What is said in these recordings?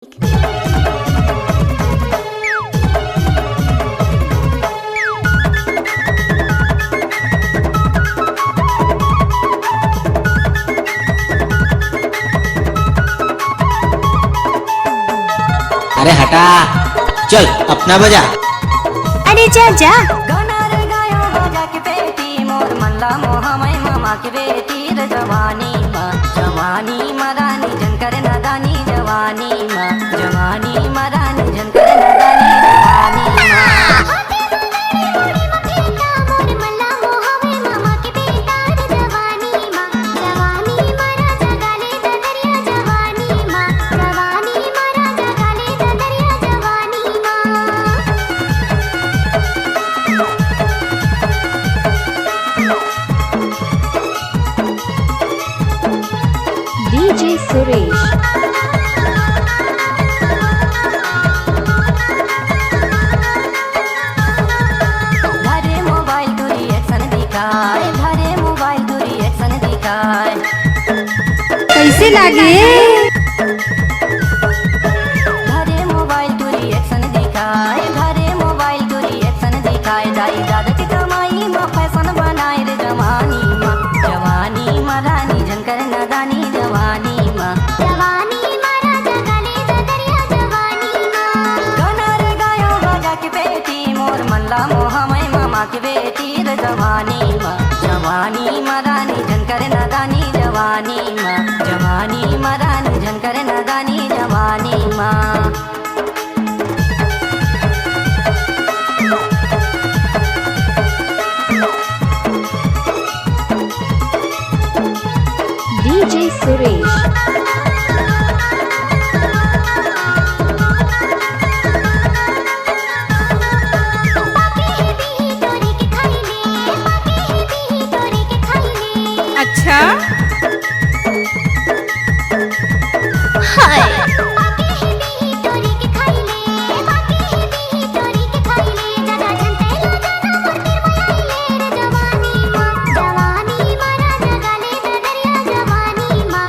अरे हटा, चल अपना बजा। अरे जा जा। गाना रे गायो बाजा के बेटी मोर मल्ला मोहा मैं मामा के बेटी रे जवानी मरानी जनकर नदानी जवानी मरानी जनकर नदानी जवानी डीजे सुरेश। घरे मोबाइल दूरी एक्शन दिखाए घरे मोबाइल दूरी एक्शन दिखाए कैसे लागे? घरे मोबाइल दूरी एक्शन दिखाए घरे मोबाइल दूरी एक्शन दिखाए दाई दादा की कमाई में फैशन बनाए रे जवानी मरानी जनकर नदानी जवानी मरा जगले दरिया जवानी गाना रे गायो बाजा के बेटी मोर मल्ला मोहा मैं मामा के बेटी रे जवानी मरानी जनकर नदानी जवानी मरानी जनकर नदानी जवानी डीजे सुरेश। अच्छा हाय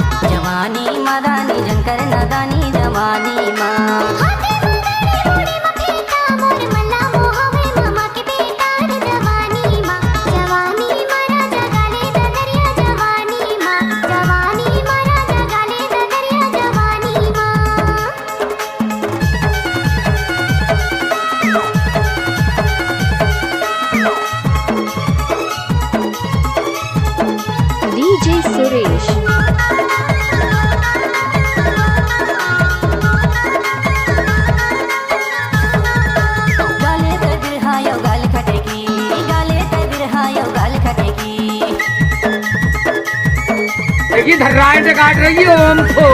जवानी मरानी जनकर नदानी जवानी डीजे सुरेश। गाले ते बिरहायो गाल खटेकी गाले ते बिरहायो गाल खटेकी देखिए धर्राएं से काट रही है ओम को।